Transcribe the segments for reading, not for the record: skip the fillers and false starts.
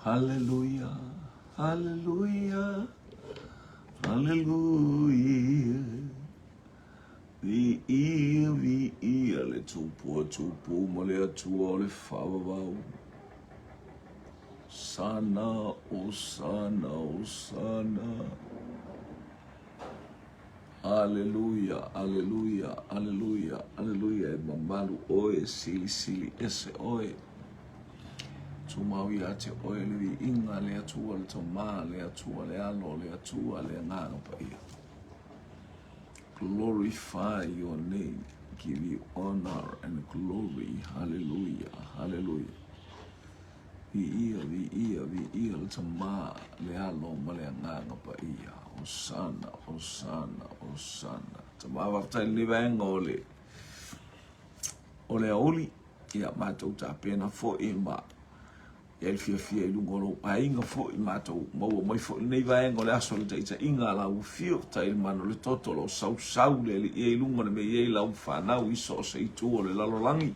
Hallelujah, hallelujah, hallelujah. Vi le tupu mole atua le whawawau. Sana, osana, osana. Hallelujah, hallelujah, hallelujah, hallelujah. E mamalu oe, sili ese oe. Tumawi ate oe le inga le atua le toma, le atua le alo, le atua le nganga pa ia. Glorify your name. Give you honor and glory. Hallelujah, hallelujah. Vi ia le toma, le alo, ma le nganga pa ia. Osana, osana, osana. Tama waftai le venga ole auli. Ia mātou tā pēna fo e ma. Ia il fia i lungolo a inga fo i mātou. Maua mai fo nei vaenga le aso le taita inga lau fio. Ta il mano le totolo sau le ia i lungone me ia i lau whanau iso o se i tua le lalolangi.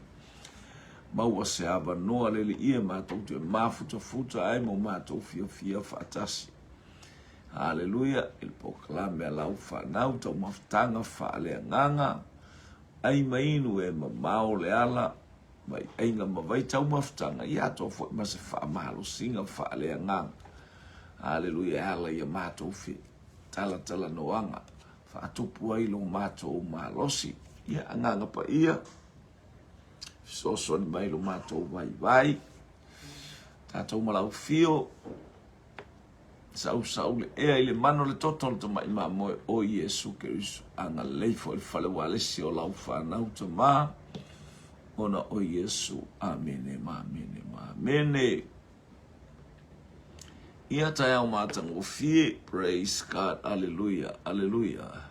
Maua se ava noa le ia mātou te mafuta ai mo mātou fia whaatasi. Hallelujah, il poklame a lau whanau tau mafutanga whaale nganga. Ai mainu e mamao le ala. Mai ainga mawai tau mafutanga. Ia toa fo ma se whaamalo singa whaale nganga. Hallelujah, ala ia mātou fi. Tala noanga. Whaatupu ai lo mātou malosi. Ia nganga pa ia. Sosoni mai lo mātou vai. Tātou malau fio. Sau le ea ile mano le totolo to mai moe o Yesu Keriso anga leifo le fale walesi o lau whanau to ma ona o Yesu amene amene. Ia tai au mātango fie, praise God, hallelujah, hallelujah.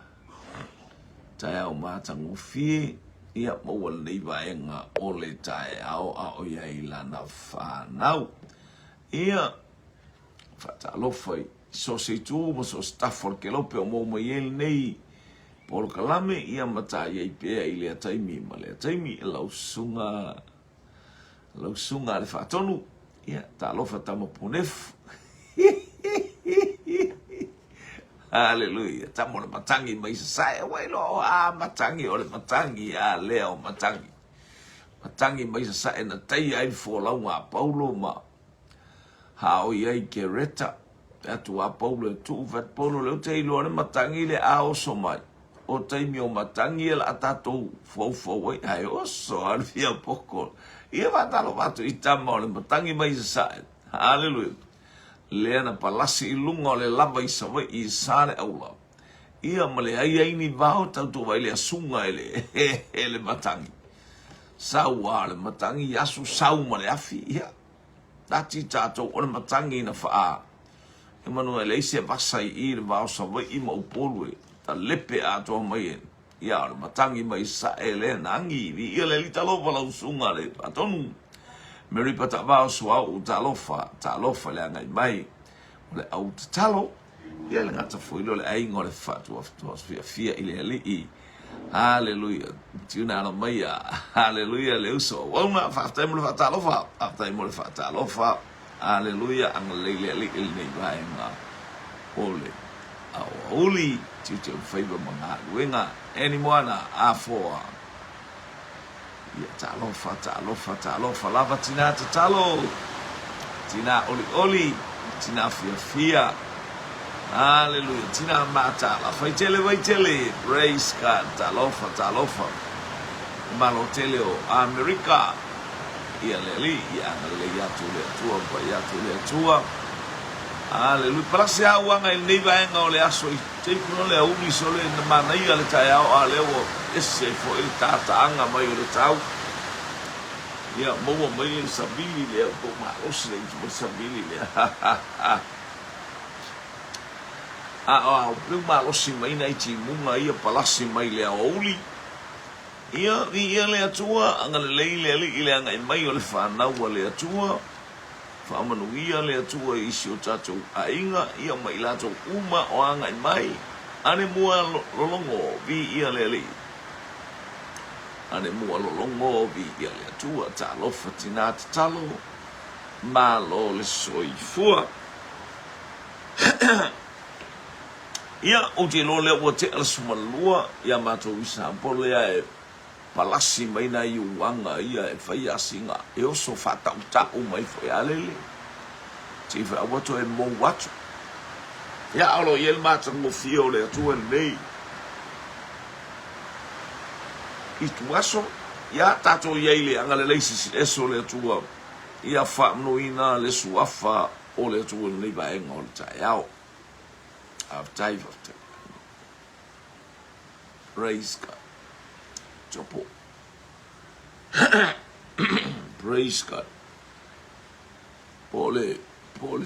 Tai au mātango fie, ia maua nei vaenga o le tai au a o ia ilana whanau. Ia fata lofai so se tu mo so stafford ke lope o mo yel nei por kalame ia mata ia pe ile taimi male taimi lau sunga le fatonu ia ta lofa tamo punef hallelujah tamo le matangi mai sai wailo a matangi o le matangi a leo matangi mai sai na tai ai fo lau ma paulo ma hao iai ke reta atu a paulo tu vat paulo le te ilo le matangi le a oso mai o te mi o matangi le atato fo wai ai oso al fia poko ia vatalo vatu i tama le matangi mai sa hallelujah le ana palasi ilunga le lava i sawa i sare aula ia male ai ni vao tau vai le asunga ele matangi sawa le matangi yasu sau male afi ia Tati tato o le matangi na wha. E manu e leise vasai i le vao sa wai ima upolue. Ta lepe ato mai en. Ia le matangi mai sa e le nangi. Vi ia le li talofa lau sunga le patonu. Meri pata vao sua u talofa le angai mai. O le au talo. Ia le ngata fuilo le aingo le fatu. Fia i le li i. Hallelujah. Tuna ala maya. Hallelujah. Le uso. Wona faftai mo le fatalofa. Faftai mo le fatalofa. Hallelujah. Ang leile li il nei vaenga. Ole. Au oli. Tute favor mga luenga. Any moana. Afoa. Ia talofa. Lava tina talo. Tina oli. Tina fia. Hallelujah. Tina mata la faitele vaitele. Praise God. Talofa. Malo teleo America. Ia leli. Ia le yatu le tua. Pa yatu le tua. Hallelujah. Parase awanga il neiva enga o le aso. Teipuno le aumi sole na mana ia le tai au a leo. Ese fo il tata anga mai o le tau. Ia moa mai il sabili le. Koma osle il sabili le. O prima losi mai nei ti munga ia palasi mai le auli. Ia le atua anga le ile anga mai o le whanau le atua. Whamanu ia le atua isi o tatou a inga ia mai lato uma o anga mai. Ane mua lolongo vi ia le. Ane mua lolongo vi ia le atua ta lofa tina talo. malo le soifua. Ia o te lo le o te ala sumalua ia matou isa pole e palasi mai na i uanga ia e whai asinga e oso whatau tau mai fo alele te wha wato e mo watu ia alo i el mata mo fio le atua nei i tu aso ia tato ia ile anga le leisi eso le atua ia wha mnoina le suafa o le atua nei vaenga o le tae au of time. Praise God. Jopo. Praise God. Pole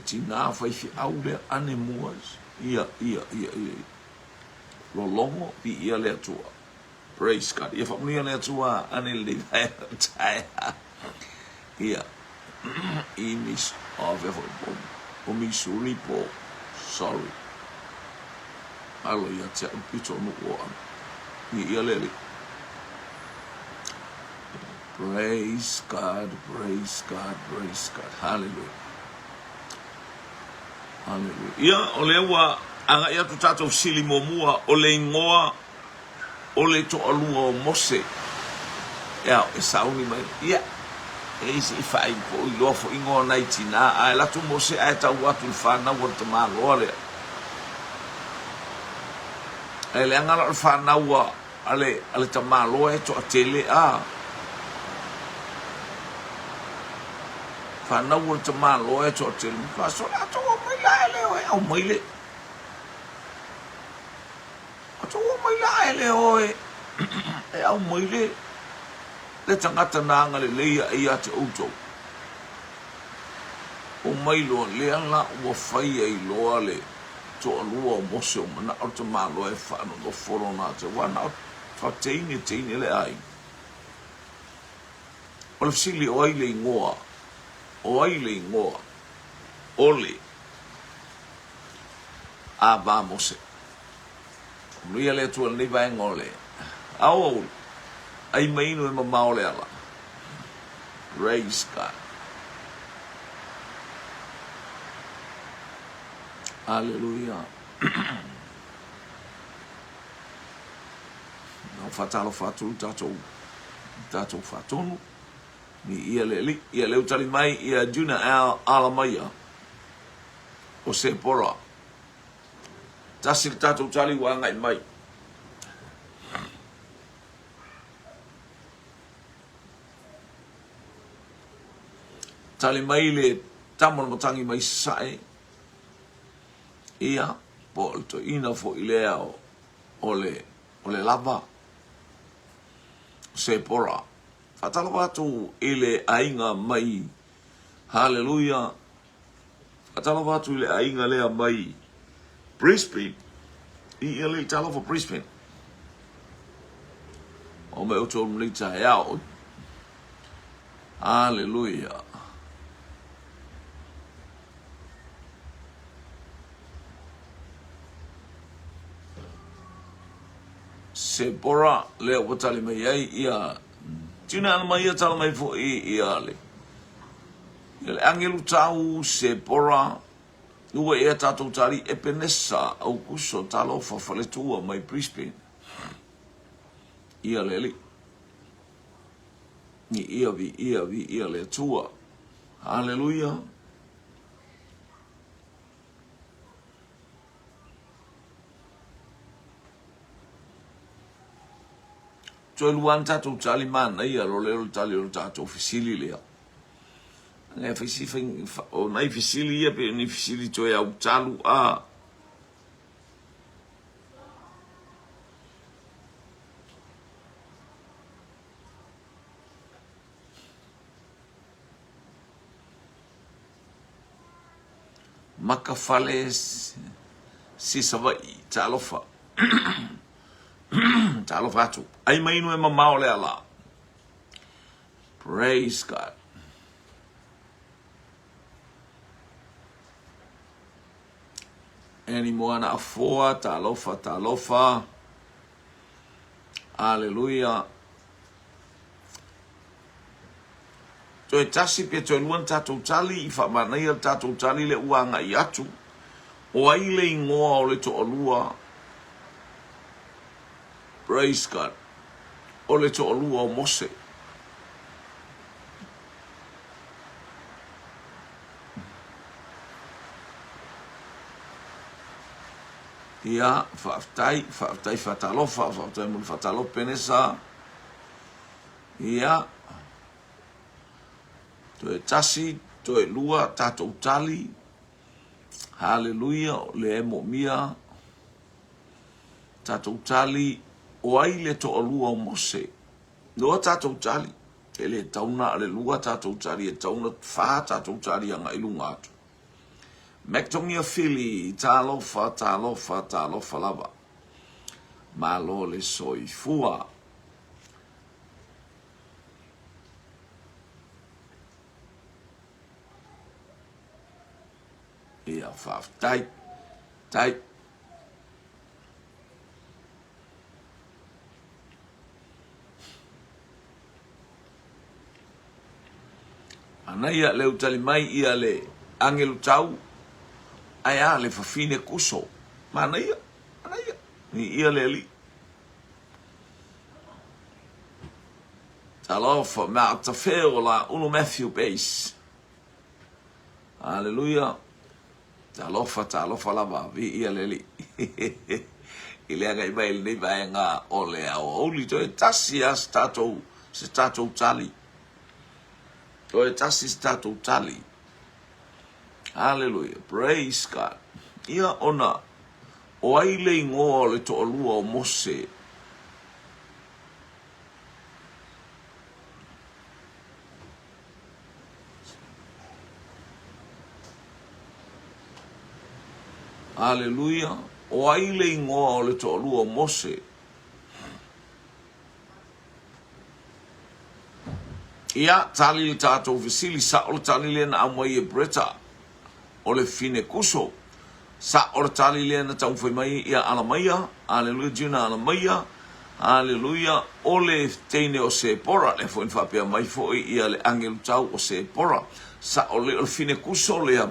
tina fai fi aule ane muas. Ia. Lo longo pi ia le atua. Praise God. Ia famlia le atua ane le vai tai. Ia. Inis of ever bom. Missouri po. Sorry. Alo ia te pito no o ia lele. Praise God, praise God, praise God. Hallelujah. Hallelujah. Ia o le wa anga ia tu tatou sili momua o le ingoa o le to alua o Mose. Ia e sauni mai. Ia e isi fai po i lofo ingoa nai tina a la tu Mose a ta watu fana o te malo le. Le angala o whanaua ale ta malo e to atele a. Whanaua ta malo e to atele. Paso la to o mai la ele o e au mai le. A to o mai la ele o e au mai le. Le tangata nanga le leia ia te auto. O mai lo le anga ua whai e loa le. To alua o Mose o mana o te malo e whaano no whoro nā te wana o whateine le ai. O le fsili o aile ingoa, ole a ba Mose. Nuia le atua nei vai ngole. Au, ai mainu e mamao le ala. Praise God. Hallelujah. No fatalo fatu tato fatonu. Ni ia le utali mai ia juna ala maia. O se pora. Tasik tato utali wanga i mai. Tali mai le tamon matangi mai sae. Ia po to ina fo ilea o le lava se pora fatalo watu ile ainga mai hallelujah fatalo watu ile ainga lea mai Brisbane ile talo for Brisbane o me oto mlita yao hallelujah. Se pora le o tali mai ai ia tuna ana mai ia tala mai fo ia le ele angelu tau se pora ua ia tatou tali e penesa au kuso talo fa faletua mai Brisbane ia leli ni ia le tua hallelujah. Toi luan tatou tali mana ia lo leo tali o tatou fisili lea. Ngai fisili o nai fisili ia pe ni fisili toi au talu a. Makafales si savai talofa. Talo fatu. Ai mainu e mamao le ala. Praise God. Any moana afoa, talofa. Hallelujah. Toe tasi pe toe luan tatou tali, I whamanai al tatou tali le uanga I atu. O ai le ingoa o le to olua. Praise God. O le to olua o Mose. Ia, whaftai whatalofa, whaftai muli whatalo penesa. Ia, toe tasi, toe lua, tatou tali. Hallelujah, le emo mia. Tatou tali, o ai le to olua o Mose. Noa tatou tali. Ele tauna, le lua tatou tali, e tauna wha tatou tali anga ilunga atu. Mektongia fili, talofa lava. Malo le soifua. Ia whaf, tai. Ana ia leu tali mai ia le angelu tau. Ai le fafine kuso. Mana ia. Ni ia le li. Talofa ma tafeo la uno Matthew base. Hallelujah. Talofa lava vi ia le li. Ile aga iba il nei vai nga ole au oli to tasi as tato se tato tali. To tasi tato tali. Hallelujah. Praise God. Ia ona. O ai le ingoa le to olua o Mose. Hallelujah. O ai le ingoa le to olua o Mose. Ia tali le tato visili sa o tali le na amai e Breta. O le fine kuso. Sa o tali le na tau fai mai ia alamaia. Hallelujah, jina alamaia. Hallelujah. O le teine o se pora. Le fo whapea mai fo ia le angelu tau o se pora. Sa o le fine kuso lea.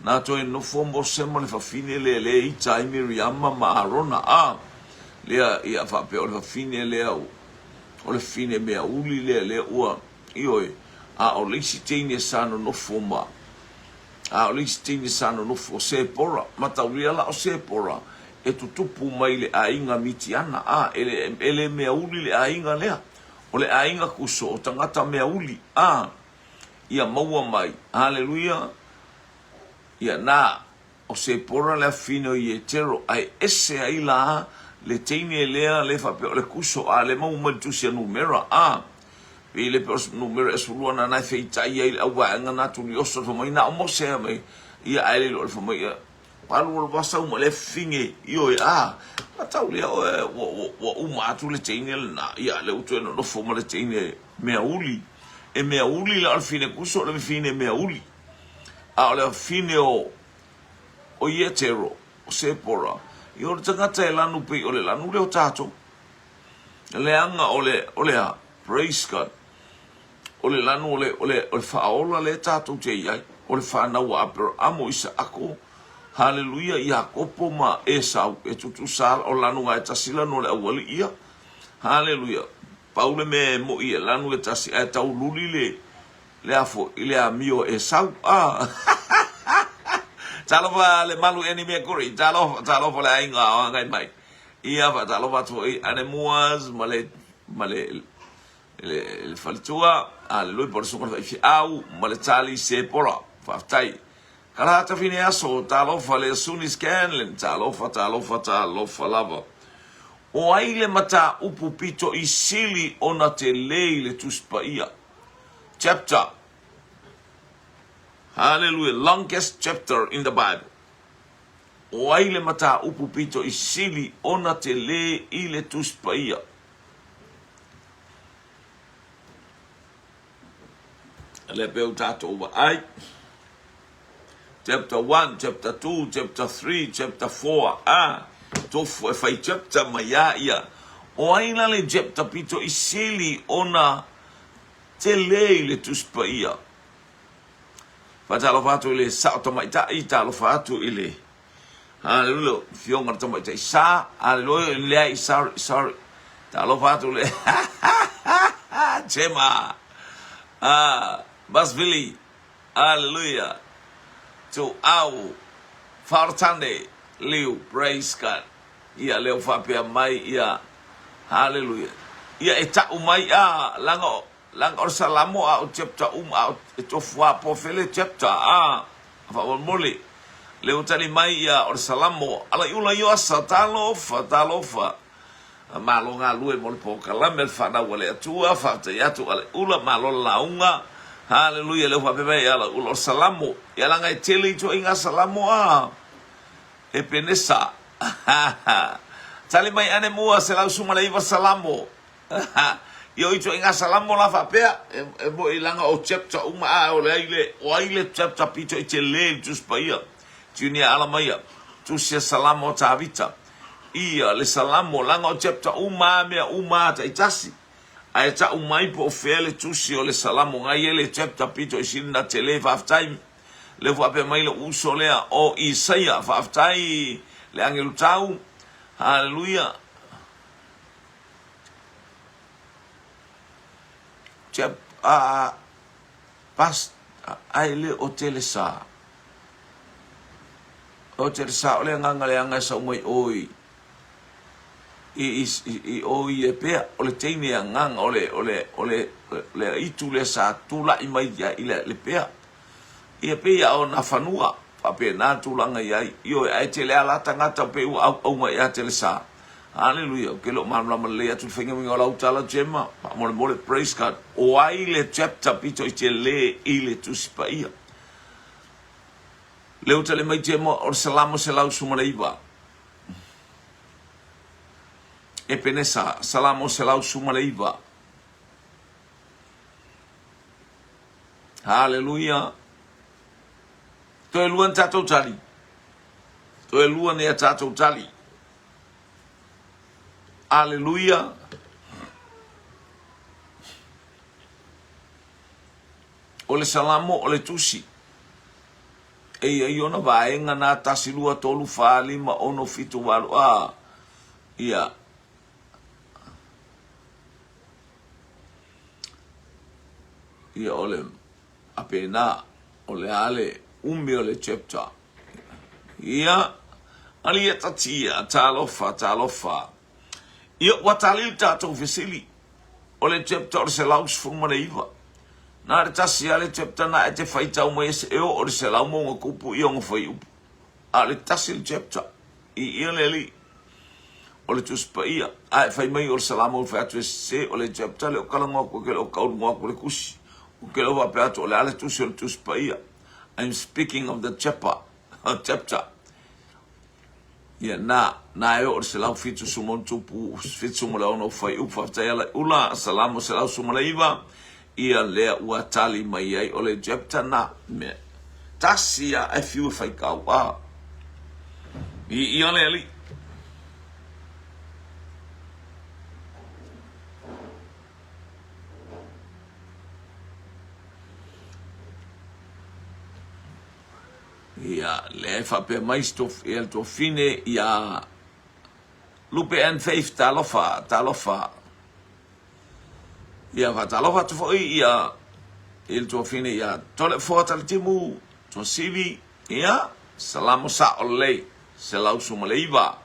Na toi no fombo sema le fafine le i tai Miriama ma Arona a. Lea ia whapea o le fafine lea o le fine mea uli le ua. Ioi. A o le isi teine sano no foma. A o lisi tini sano nofo o se pora, matauria la o se pora, e tutupu mai le ainga mitiana, ele mea uli le ainga lea, o le ainga kuso o tangata mea uli, ia maua mai, hallelujah, ia na, o se pora le afino i e tero, ai ese ai la, le teine e lea le fape o le kuso, le mau mantusia numera, Vì le pers numero e suluana na feitai ai awa nga na tuli oso fo mai na mo se mai ia ai le fo mai palu o vasa o le finge io tau le o ma tu le teine na ia le utu no fo ma le teine mea uli e mea uli la fine kuso le fine mea uli a le fine o ietero o se pora io tangata e lanu pe o le lanu le o tato le anga o le praise God. O le lanu o le whaola le tātou te iai. O le whanau a amo isa ako. Hallelujah. Ia kopo ma e sau. E tutu sāla o lanu a e tasila no le awali ia. Hallelujah. Paule me mo ia lanu le tasi a tau luli le afo ile a mio e sau. Talofa le malu eni mea kuri. Talofa le ainga a ngai mai. Ia fa talofa to i anemuas male le falitua Hallelujah, por eso cuando dice au maletali se pora faftai karata fine aso talofa le sunis kenlen talofa lava o aile mata upupito isili ona te leile tuspaia chapter hallelujah longest chapter in the Bible o aile mata upupito isili ona te leile tuspaia le peu tato over ai chapter 1 chapter 2 chapter 3 chapter 4 tofu e fai chapter maya ia o aina le chapter pito isili ona te leile tuspaia Fatalo fatu ile sa to mai ta ita lo fatu ile. Haleluya. Fionga to mai ta sa. Haleluya. Le sorry. Ta lo fatu le. Chema. Basvili. Haleluya. To au fartande liu praise God. Ia leo fapia mai ia. Haleluya. Ia eta umai lango or salamo au chapter au etofua pofele chapter fa mole leo tali mai ia or salamo ala ula yo satalo fa malo nga lue mol po kalamel fa na wale atua fa te atu ala ula malo launga. Haleluya. Leo fa be ala ula or salamo ia langa tele to inga salamo e penesa tali mai ane mua selau suma laiva salamo yo ito inga salamo la fapea e mo ilanga o chapter o le chapter pito ite le jus paia junia alamaya tu se salamo tavita ia le salamo langa o chapter mea ta itasi ai ta po fele tu si o le salamo ngai le chapter pito isina tele half time le fape mai le usolea o Isaia half time le angelu tau. Haleluya. Pas aile o telesa ole nganga sa umai oi i oi e pea ole teine nganga ole itu le sa tula i mai ya ile le pea i pea o na fanua pape na tulanga ia io ai tele ala tangata pe au mai ya telesa. Haleluya. Ke lo mamla male atu fenga mi ola utala jema mo praise God o ai le chapter pito itele ile tu spaia le utale mai jema or salamo selau sumaleiva e penesa salamo selau sumaleiva. Haleluya. To e luan tatou tali to e luan e tatou tali. Haleluya. Ole salamo ole tusi e ona vaenga na tasilua tolu fali ma ono fitu walu ia ole apena ole ale ole chapter ia ali tatia talofa ia watalil tatou fesili ole chapter se laus fumaneiva na re tasi ale chapter na te faita mo ese o se lau mo kupu i on foi ale tasi chapter i leli ole tuspaia ai fai mai o salamo fa tu se ole chapter le kalango ko ke o kaul mo ko le kusi o ke lo va peato ole ale tuspaia. I'm speaking of the chapter. Ia na o se lau fitu sumon tupu fitu mo lau no fai ufa tayala ula salamo se lau sumalaiva ia lea ua tali mai ai ole chapter na me tasia e fiu fai kau i ole ali ia le fa pe mai stof el to fine ia lupe en faith talofa ia va talofa to foi ia el to fine ia tole fotal timu to sivi ia salamo sa ole se lau sumaleiva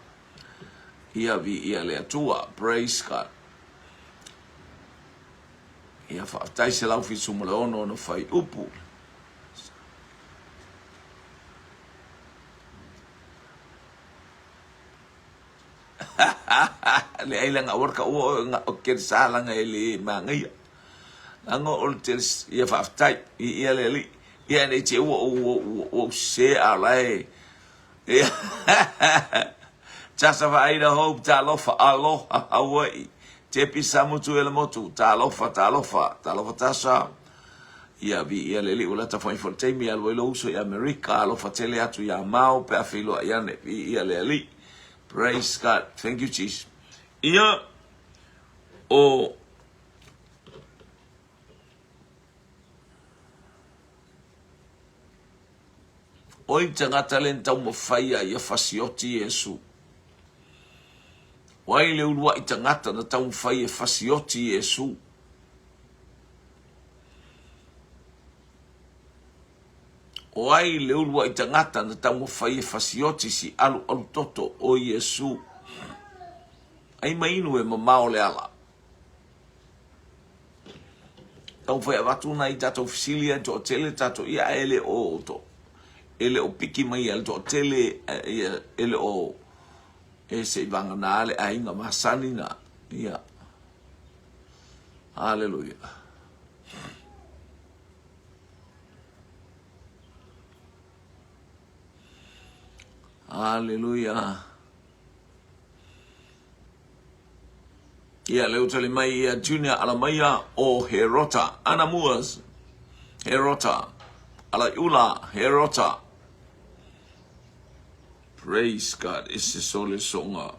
ia vi ia le atua praise God ia fa tai se lau fi sumaleono no fai upu le ai langa worka o ke sala nga ele mangai lango oltels ia faftai ia le ia ne che o se alai ia just of I hope talofa aloha Hawaii te pisamu tu ele motu talofa tasa ia vi ia le ula ta foi forte mi alwo lo uso ia America alofa tele atu ia mau pe afilo ia ne ia le praise God. Thank you, Jesus. Ia o Oi tangata le tau mawhaia ia fasioti Yesu. Wai le ulua i tangata na tau mawhaia fasioti Yesu. Wai le ulua i tangata na tau mawhaia fasioti si alu alu toto o Yesu. Ai mainu e mamao le ala. Tau whai watu na i tato fisilia to tele tato ia ele o to. Ele o piki mai al to tele ele o e se vanga na ale ainga masani na ia. Hallelujah. Hallelujah. Ia leo tali mai ia Junior Alamaya o Herota. Ana Muas. Herota. Ala Ula Herota. Praise God. Isi sole songa.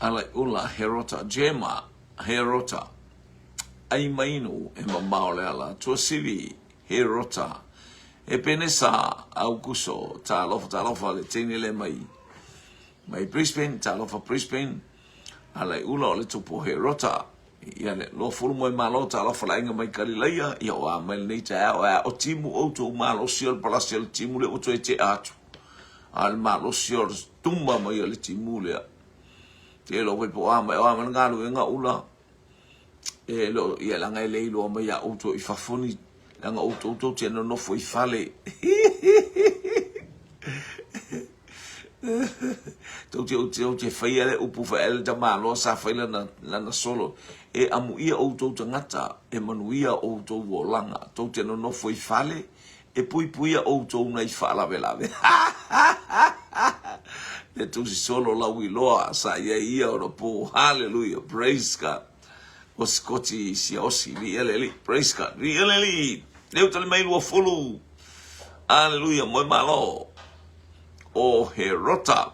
Ala Ula Herota. Jema Herota. Ai mainu e mamao le ala. Tua siri Herota. E pene sa au kuso ta lofa le tini le mai Brisbane ta lofa Brisbane ala ula o le tupo Herota ia le lo fulu mo malo ta lofa la inga mai Galileia ia o amel nei ta o timu o to malo siol palasiel timu le o to e atu al malo siol tumba mai le timu le te lo po ama o ama ngalu nga ula e lo ia la ngai le lo mai o to I fafoni langa o tena no foi fale. Te fai ele upu fa ele ta malo sa fai lana solo. E amu ia o ngata e manuia o o langa. Tau tena no foi fale e pui o nai fala velave. Le tu si solo la wiloa sa ia o po. Hallelujah. Praise God. O Scotty si osi li praise God. Li leu tali mai lua fulu. Hallelujah. Moi malo. O Herota.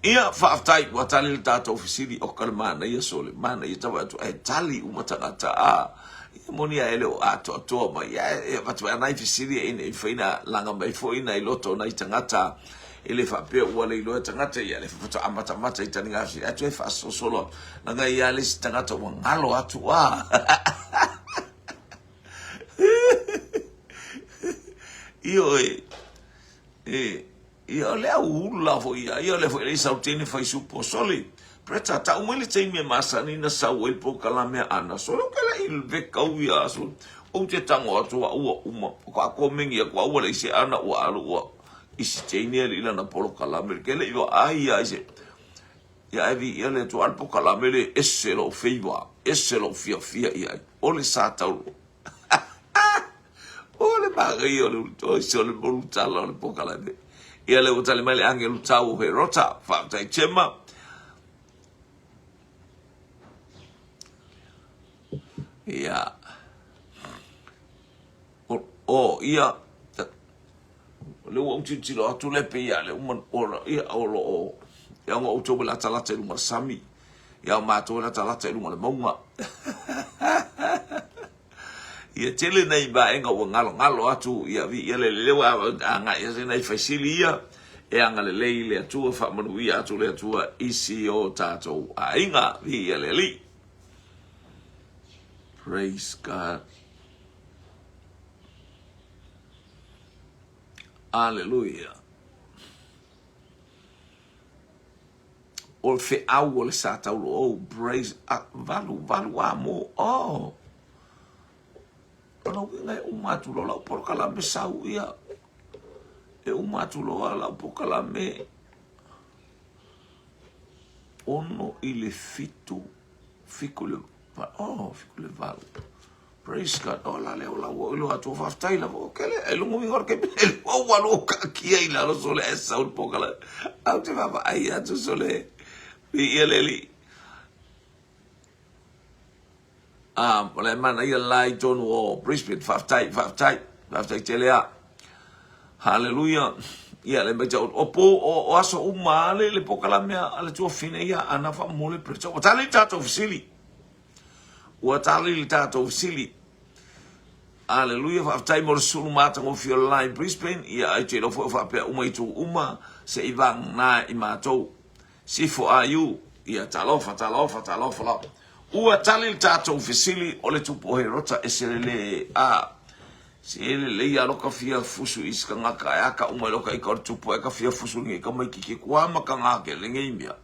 Ia whaaftai wa tali le tata ofisiri o kalamana ia sole. Mana ia tawa atu ai tali umatangata a. Ia moni a ele o ato atoa mai. Ia watu anai fisiri e ine whaina langa mai fo ina I loto na I tangata. Ele whapea ua le iloa tangata ia le whapata amata I tani ngasi. Atu e whaaso solo. Nanga ia le si tangata wa ngalo atu a. Io io le ula fo io le fo le sautini fai supo soli preta ta umeli te me masani na sau el po kalame ana solo kala il ve kauia so o te tango atu ua uma ko mengi ko ua le se ana ua alu ua isi te ni le na polo kalame ke le io ai se ya evi ia le to al po kalame le eselo feiva eselo fia ia o le sa tau ole bagay ole to sole bolutalo le pokalade ia le utale mai le angelu tau Herota fa tai chema ia ia le o titilo atu le pe ia le uma ora ia o ia ngo to bela tala te uma sami ia ma to la tala te uma le maunga ia tele nei ba enga o ngalo atu ia vi ia le lewa anga ia se nei fasili ia e anga le le atu fa manu ia atu le atu isi o tato a inga vi ia le li. Praise God. Hallelujah. O fe au le sa tau o praise valu amo Ono ngai umatu lo la por kala me sau ia e umatu lo la por kala me ono ile fitu fikule fikule val praise God la lo atu fa stai la kele e lo mi gorke el o walo ka kia ila lo sole esa un por kala au te va ai atu sole vi ele le mana ia lai tonu o Brisbane faftai telea hallelujah ia le meja o po o aso umale le pokalamea ale tua fine ia ana fa mole preto o tali tato fisili ua tali le tātou sili. Aleluia, whaatai mo le sulu mātango fio lai Brisbane, ia ai te rofo whaapea uma i tō uma, se i vang nā i mātou. Sifo ayu, ia talofa lau. Ua tali le tātou fisili, o le tupo he rota e sere le a. Se ele le ia loka fia fusu iska ngaka e aka umai loka i kore tupo e ka fia fusu nge ka mai kike kua maka ngake le ngei mia.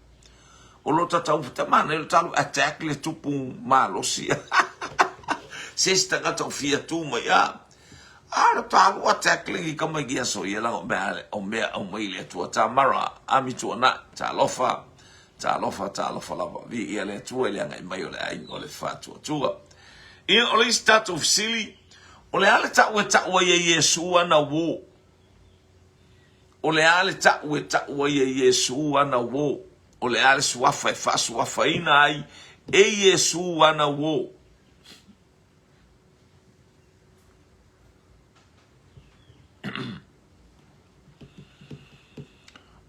O lo tatau te mana ele talu attack le tupu malosi. Se sta ngata o fia tu mai a. Ara talu attack le i ka mai kia so ia lang o mea o mai le tua ta mara ami tua na ta lofa lava. Vi ia le tua ile ngai mai o le ai o le fatua tua. Ia o le statu fisili. O le ale ta'ua ia Yesu ana wo. O le ale ta'ua ia Yesu ana wo. O le ale suafa e whaasuafa ina ai e Yesu ana wo.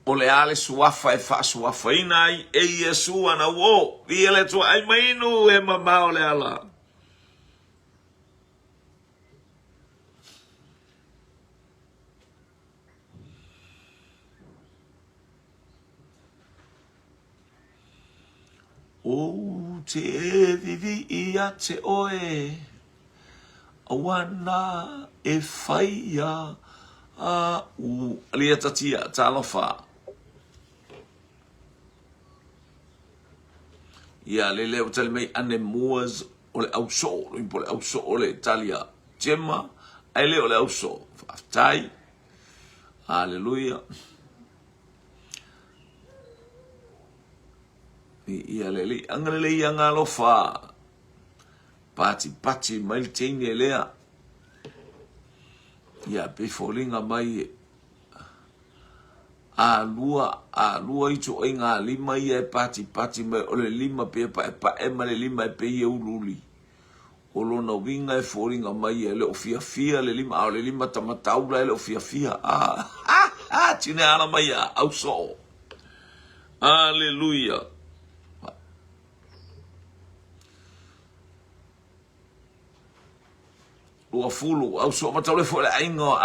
O le ale suafa e whaasuafa ina ai e Yesu ana wo. Ia le tua ai mainu e mama o le ala. O te e vivi ia te oe, awana e whaia a u. Alia tatia, talofa. Ia le leo tali mei ane muas o le au so, rimpo le au so o le talia jema, ai leo le au so, whaftai, Hallelujah. Ia leli angale ia ngalofa pati mai tini lea ia pe folinga mai a lua i to inga lima ia pati mai ole lima pe pa e male lima pe ia ululi o lona winga e folinga mai le ofia le lima le lima tamataula le ofia tine ala mai au so Hallelujah. Lua fulu, au so matau le fo le aingo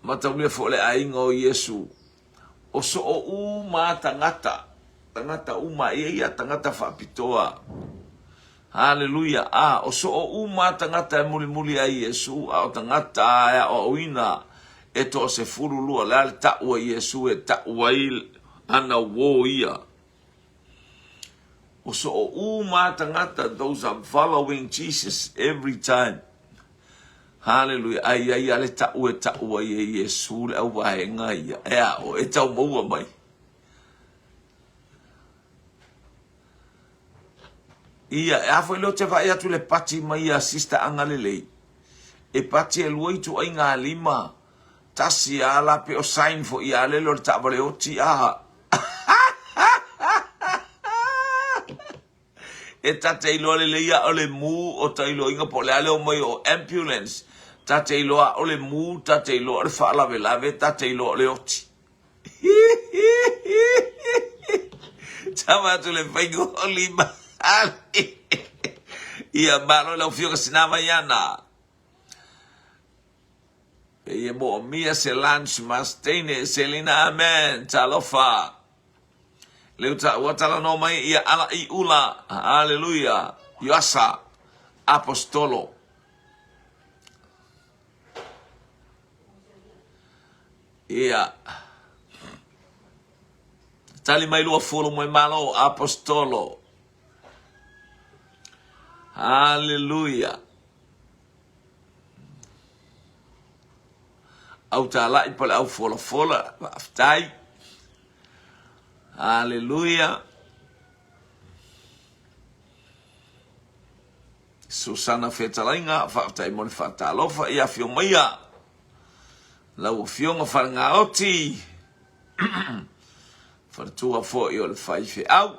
matau le fo le aingo Yesu. O so o ma tangata uma ia tangata whapitoa. Hallelujah. O so o ma tangata e muli a Yesu, o tangata e o ina e to se fulu lua le ta'ua Yesu e ta'ua il ana wo ia. So tangata, those are following Jesus every time. Hallelujah. Ai ale ta'ua ia Yesu le au wae ngai. O e tau maua mai. Ia e afo ilo te vai atu le pati mai a sista angalelei. E pati e luai tu ai ngā lima. Tasi ala pe o sign fo ia lelo le ta'wale oti aha. E tate iloa le leia o le mu o ta iloa inga po le ale o mai o ambulance. Tate iloa o le mu, tate iloa le whaalawelave, tate iloa le oti. Tama atu le whaingo o lima. Ia malo lau fio ka sinama iana. Ia mo o mia se lunch mastene selina amen. Talofa. Leuta watala no mai ia ala I ula. Hallelujah. Yasa apostolo. Ia tali mai lua fulu mai malo apostolo. Hallelujah. Au tala I pole au fola aftai. Hallelujah. Susana fetalainga whaatai moni whaatalofa ia fio maia. Lau fionga whaanga oti. Whaatua fo I o le whaife au.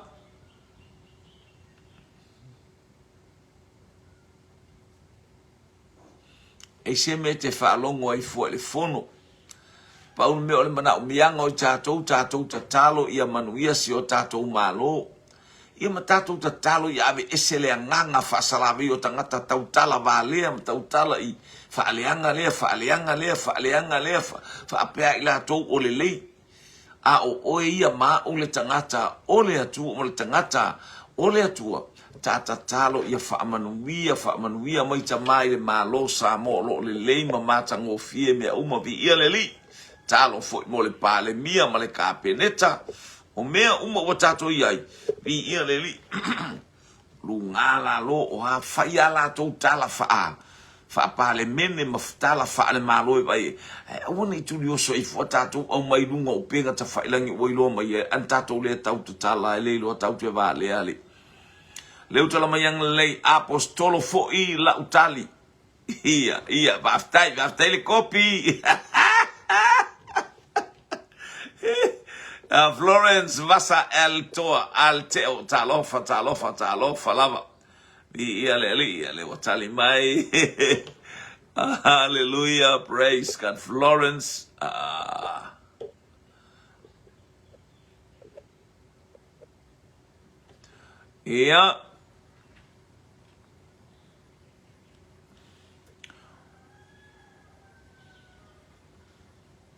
E se me te whaalongo ai fo le fono. Paul me ole mana mianga o tātou tatalo ia manuia si o tātou malo. ia matatu ta talo ia ave esele nganga fa salavi o tangata tau tala valea tau tala I fa alianga le fa apea ila to o le lei a o ia ma o le tangata o le atu o le tangata o le atua tata talo ia fa manuia mai tamai le malo sa mo lo le lei mata ngo fie me uma vi ia le li talo foi mo le pale mia ma le kapeneta o mea uma o tato iai vi ia le li lungala lo o ha faia la to tala fa pale mene maftala fa le malo vai woni tu dio so I fo tato o mai lunga o pega ta fa ilangi o ilo mai an tato le tau tala le lo tau te va le ale leu tala mai ang lei apostolo fo I la utali ia baftai le kopi Florence vasa el toa al teo talofa lava ia le watali mai hallelujah praise God Florence ia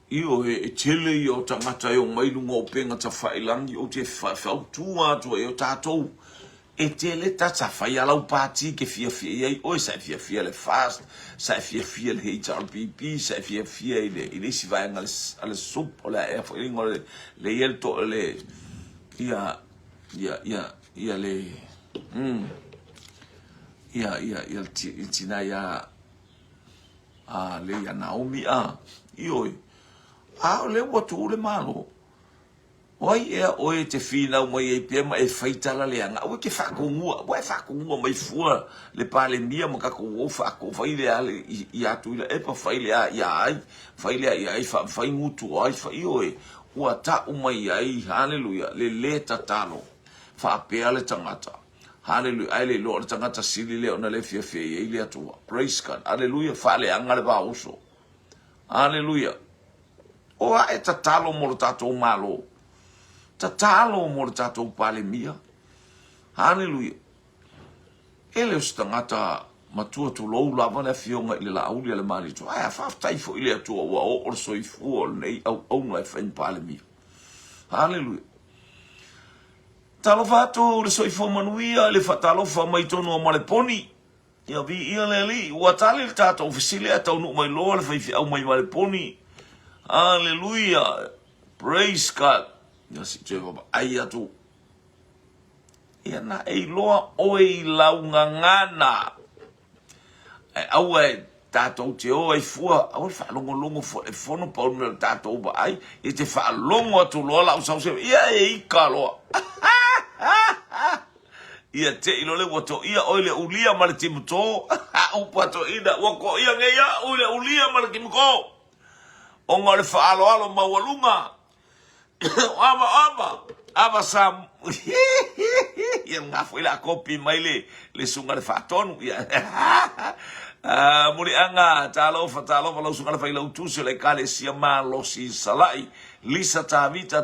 io tele io tangata io mai lunga o penga ta whailangi o te whautua tua io tātou e tele ta whai alau pāti ke fia iei oi sa fia le fast sa fia le HRPP sa fia I le si vai ale sup o le e whailingo le iel to le ia le ia tina ia le ia Naomi io le watu le malo oi oi te fina mai e pia mai faitala le anga o ke fa kongua mai fua le pale mia mo ka ko fa ko fa ile ale ia tu ile e pa fa ile ai fa mutu ai fa oi o ta o mai ai haleluya le tatalo fa pea le tangata haleluya ai le lo tangata sili le ona le fia ile atua praise God haleluya fa le anga le ba uso haleluya o e tatalo mo tato malo tatalo mo tato pale mia haleluya ele stangata matua tu lo lava na fionga ile la aulia le mari tu ai fa tai fo ile tu o so I fu nei au no fa in pale mia haleluya talo fatu le so I fo manuia le fatalo fa mai tono mo le poni ia vi ia le li wa tali tato ofisile ata no mai lo le fa au mai le poni hallelujah praise God ya si Jehova ai atu ia na e loa oi laungangana au tato te o ai fua au fa longo fo e fono pa no tato ba ai e te fa longo atu lo la usa ia e kalo ia te ilo le woto ia oile ulia ma le timuto au pato ida wako ia ngeia oile ulia ma le timuko o ngale fa alo mawalunga aba sam ia ngafu ila kopi mai le sunga le fa tonu ia muri anga talo fa lo sunga le fa ila utusi le kale sia ma lo si salai lisa tavita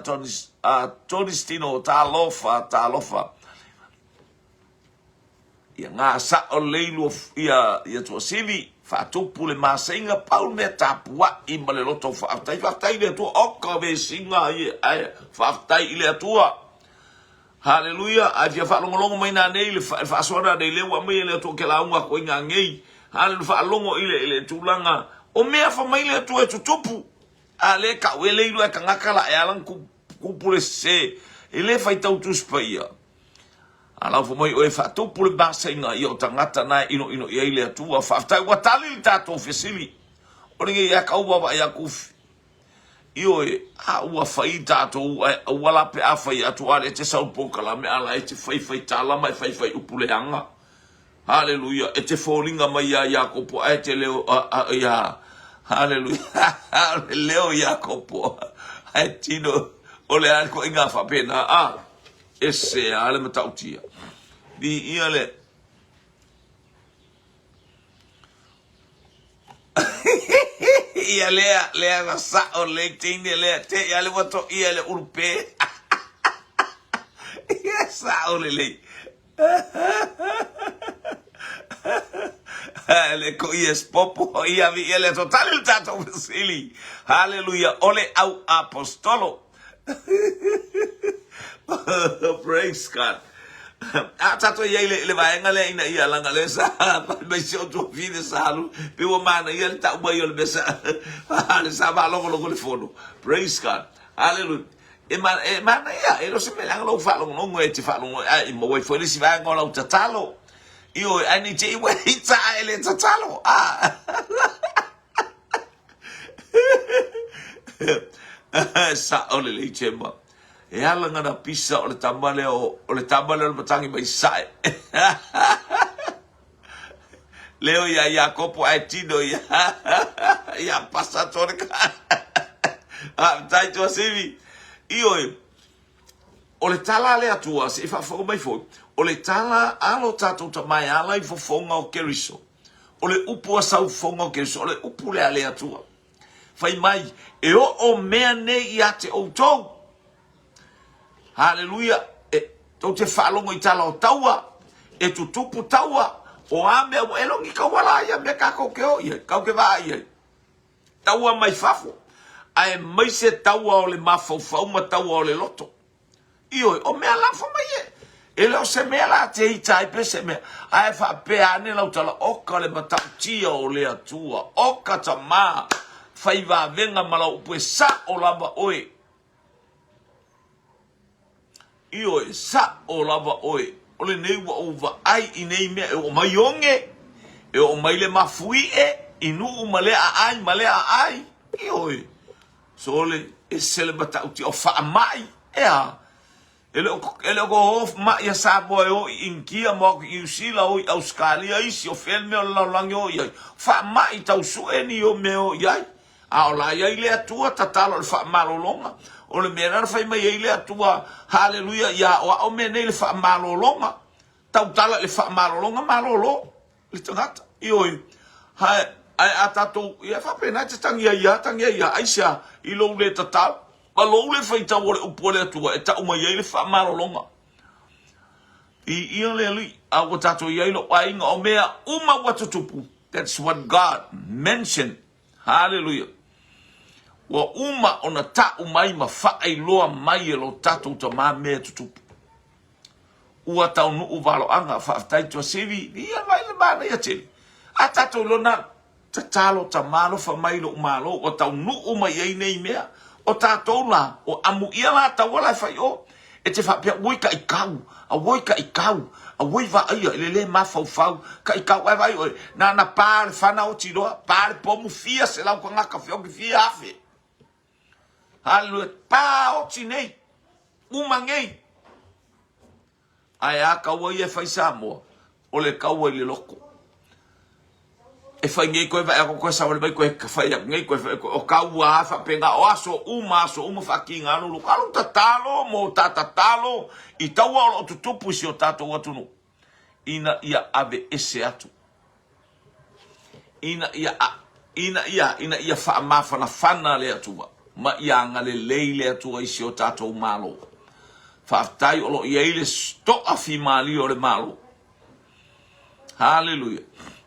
tonistino talo fa ia nga sa o leilu ia to sivi fa tupu le masenga paul me tapua I male loto fa tai le to okka ve singa ai fa tai le tua haleluya a dia fa longo mai na nei le fa sora de le wa mai le to ke la unga ko nga ngei haleluya fa longo ile tulanga o me fa mai le to tupu ale ka we le ka ngakala e alan ku pule se ile fa tau tu spaia ala fo mai o fa to pule basenga yo tangata na ino ia ile tua fa tai wa tali tato fesili o nge ya ka uba ya kufi io ua fai tato wala pe a fai atu ale te sau pokala me ala e te fai tala mai fai upuleanga haleluya e te folinga mai ya Jakopo e te leo ya haleluya leo Jakopo e tino ole al ko inga fa pena esse ale matautia di iale ia lea na sa o le tine lea te ia le wato ia le urupe yes Sao lele. Le ko yes popo ia vi ele total il tato sili. Hallelujah. Ole au apostolo. Praise God. Tato ia le vaenga le ina ia langa le sa me si otro fine salu. Piwo mana ia le ta uba ia le besa. Le sa ba longo le fono. Praise God. Hallelujah. Mana ia lo se me lang lo fa longo e ti fa longo ai mo wai foi si va ngola tatalo. Io ani te iwa hita ele tatalo. Sa ole le chemba. E ala ngana pisa ole tambale o matangi mai sai. Leo ya kopo ai tino ya pasatore ka. Tai to sevi. Io ole tala le atua se fa fo mai fo. Ole tala alo tato ta mai ala I fofonga o keriso. Ole upu asau fonga o keriso. Ole upu le ale atua. Fai mai e o mea ne I ate o tau. Hallelujah. E tau te whalongo I tala o taua. E tu tupu taua. O ame o elongi kawala ia me kako ke o ia. Kau ke waa ia. Taua mai fafo. Ai mai se taua o le mafau ma taua o le loto. Io o mea lafo mai e. Ele o se mea la te itai pe se mea. Ai fa pe ane lau tala oka le matautia o le atua. Oka ta maa. Fai va venga mala upu e sa o lava oe. Io e sa o lava oe. Ole nei wa uva ai I nei mea e o mai onge. E o mai le mafui e. Inu umale a ai, male a ai. Io e. So ole e se le matautia o fa mai. Ea. Ele o hof ma ia sabo e o inkia mo I usila o Australia isi o felme o langi o ia. Fa mai tau sueni o me o ia. A o la ia ile atua tatalo le fa malolonga. O le mera fai mai ile atua hallelujah ia o me nei le fa malolonga. Tau tala le fa malolonga malolo. Le tangata. Ioi. Hai ai atato ia fa pena te tangia ia aisha I lo le tatalo. Ma lo le fai tau o le upole atua e tau mai ele wha marolonga. I ia le li, a o tato i ailo ainga o mea uma watutupu. That's what God mentioned. Hallelujah. Wa uma o na tau mai ma whaai loa mai e lo tato ta ma mea tutupu. Ua tau nuu walo anga whaatai tua sevi, ia mai le mana ia tele. A tato lo na tatalo ta malo wha mai lo umalo, o tau nuu mai ei nei mea. O tātou la, o amu ia la tawala fai o. E te whapea, woi ka I kau, a woi ka I kau, a woi wa aia, ele le mafau fau, ka I kau, ai vai oi, na pāre whana o tiroa, pāre pomu fia se lau ka ngaka whio ki fia afe. Hallelujah, pā o tinei, umangei. Ai a kaua I e whai Samoa, o le kaua I le loko. E fai ngai koe vai ako koe sawale mai koe fai ngai koe o kaua hafa penga o aso uma whaki nganu lu kalu tatalo mo tatatalo I taua o tutupu si o tato watunu ina ia ave ese atu ina ia wha mawhana whana le atua ma ia ngale leile atua I si o tato malo whaftai o lo ia ile sto afi mali o le malo. Hallelujah.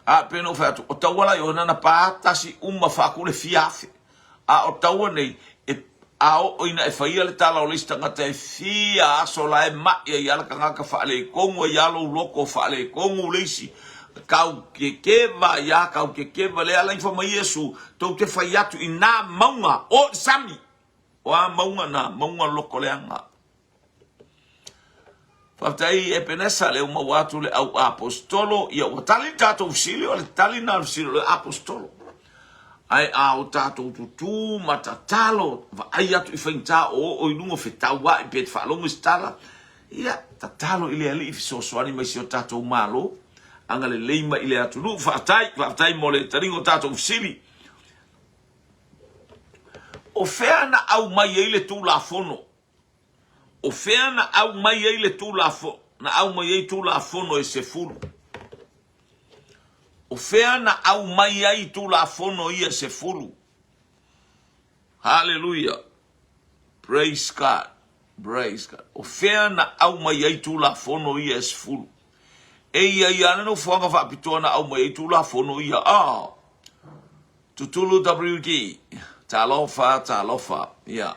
A peno fatu o tawala yo na pa tasi umma fa ku le fiafe a o tawa nei e a o ina e faia le tala o lista ngata e fia so la e ma ia la kanga ka fa le kongo ia lo loko fa le kongo leisi kau ke va ya kau ke va le ala informa Yesu to ke faia tu ina maunga o sami o a maunga na maunga loko le anga. Faftai e penesa le uma watu le au apostolo ia o tali tato usilio le tali na usilio le apostolo. Ai a o tato tutu matatalo va ai atu I whainta o inungo whetaua I pet whalongo istala. Ia tatalo ile ali I fisosoani mai si o tato umalo. Anga le leima ile atu lu faftai mo le taringo tato usili. O fea na au mai ile tu la fono. O fea na au mai ei le tūlafo, na au mai ei tūlafono e se fulu. O fea na au mai ei tūlafono ia se fulu. Hallelujah. Praise God. Praise God. O fea na au mai ai tu la fono ia es fulu. E ia no fuanga fa pitona au mai tu la fono ia. Tutulu WD. Talofa. Yeah.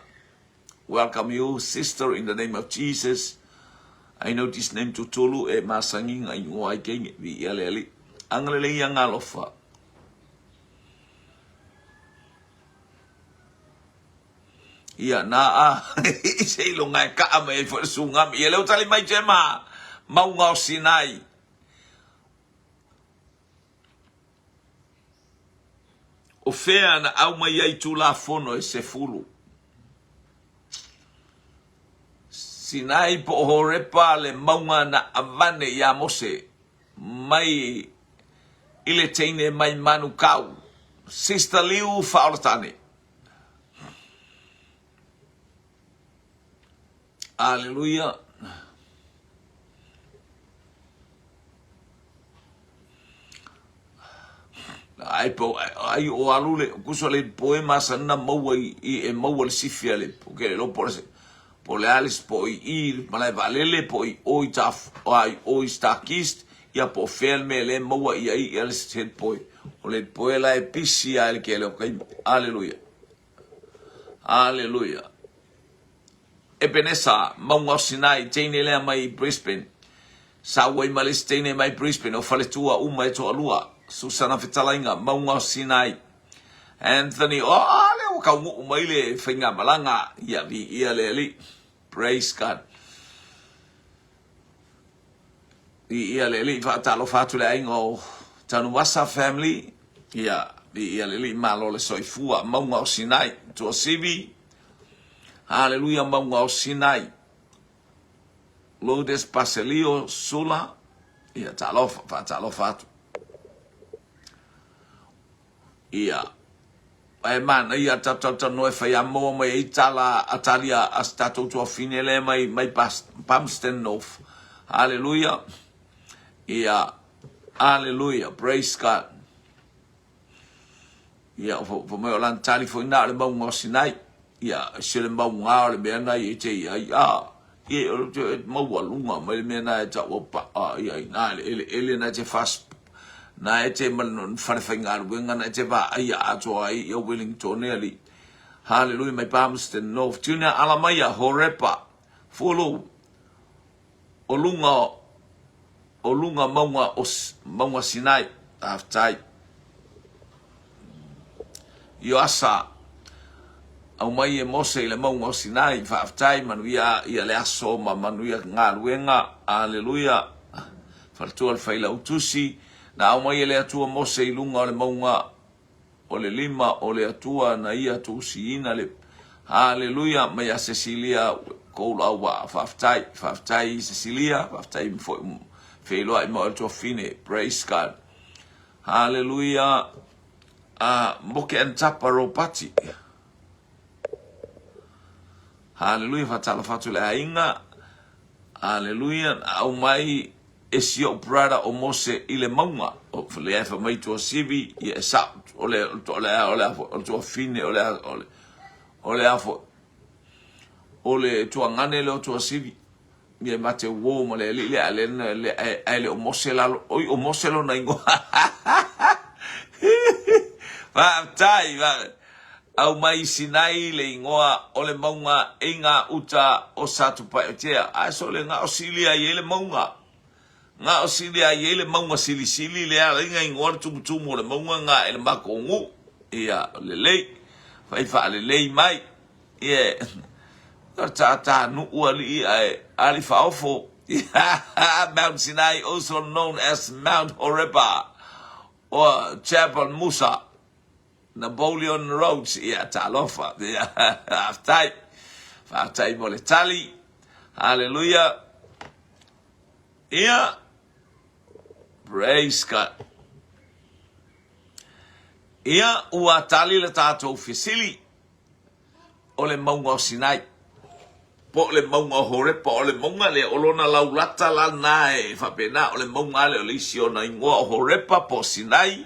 Welcome you, sister, in the name of Jesus. I know this name Tutulu e masanging ai ngoi keng vi ele. Anglele yang alofa. Ia na sei lo ngai ka mai fo sunga mi le tali mai jema mau ngau Sinai. O fea na au mai ai tu la fono e se fulu. Sinai po horepa le maunga na avane ya Mose mai ile teine mai manu kau. Sister Liu Faulatane. Hallelujah. Ai o alule kusole poema sana mawai e mawal sifiale porque lo por ese por leales po ir malai valele po o taf o stakist ya po felme le mawai ai el set po o le poela episia el que lo que aleluya. Aleluya. Ebenesa maunga Sinai teine le mai Brisbane sa wai malis teine mai Brisbane o fale tua uma e to alua Susana Fitalainga maunga Sinai Anthony le o ka mai le whainga malanga ia vi ia le li. Praise God. Ia le li talo fatu le aingo tanu wasa family ia vi ia le li malo le soifua maunga Sinai to sivi. Hallelujah, maunga Sinai. Lourdes Paselio Sula. Ia talo fatu. Ia. Ai man, ia tata no e fai amo mai itala atalia astato to finele mai Palmerston North. Hallelujah. Ia. Hallelujah. Praise God. Ia fo me olan tali fo ina le maunga Sinai. Ia, sele maunga le mena i te ia ia maua lunga mai mena e ta opa ia na ele na te fast na e te man farfenga wenga na te va ia ato ai ia Wellington ali. Hallelujah, mai Palmerston North tuna alamaya horepa fulu olunga maunga Sinai aftai Yoasa au mai e Mose le maunga Sinai whaaftai manuia ia le aso ma manuia ngā ruenga. Aleluia. Wharatua le whaila utusi na au mai e le atua Mose i lunga o le maunga o le lima o le atua na ia tusi ina le. Aleluia. Mai a Cecilia koula au wa whaaftai Cecilia whaaftai whailoa i mo le tua fine. Praise God. Hallelujah. Moke antapa ropati. Hallelujah, fatala fatu le ainga. Hallelujah, au mai esio brada o Mose i le maunga. O le efa mai tua sivi, i e sa, o le tua fine, o le afo. O le tua ngane le o tua sivi. Mi e mate uo ma le li alena le o Mose lalo. Oi, o Mose lo na ingo. Tai, au mai Sinai le ingoa o le maunga inga uta o satu paetea. Aso le nga osilia i ele maunga. Nga osilia i ele maunga sili le ala inga ingoa tumutumu o le maunga nga ele mako ngu. Ia le lei. Faifa le lei mai. Ia. Ta nuua li ali faofo. Mount Sinai, also known as Mount Horeba or Jabal Musa. Napoleon Roads, ia talofa, ia aftai mo le tali, hallelujah, ia, praise God, ia ua tali le tātou fisili, o le maunga o Sinai, po le maunga o Horepa, o le maunga le olona laulata la nae, whapena, o le maunga le o lisi o na ingoa o Horepa po Sinai,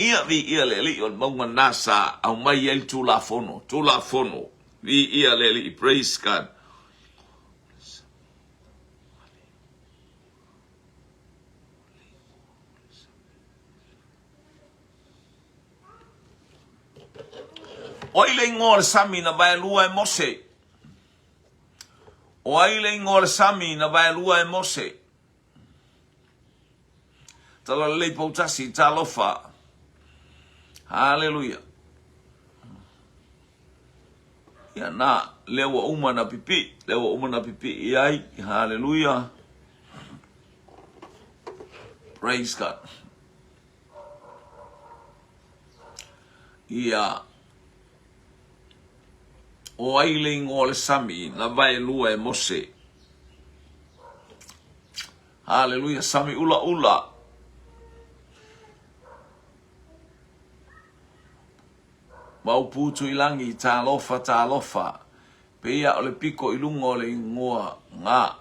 ia vi ia le li o maunga nasa au mai el tu la fono vi ia le li, praise God. O ile ngol sami na vai lua e Mose. O ile ngol sami na vai lua e Mose. Tala lei pautasi talofa. Hallelujah. Ya na lewa uma na pipi. Lewa uma na pipi iai. Hallelujah. Praise God. Ya. O ailing o le sami na vai lua e Mose. Hallelujah. Sami ula ula. Mau putu ilangi ta lofa. Pea o le piko ilunga o le ingoa ngā.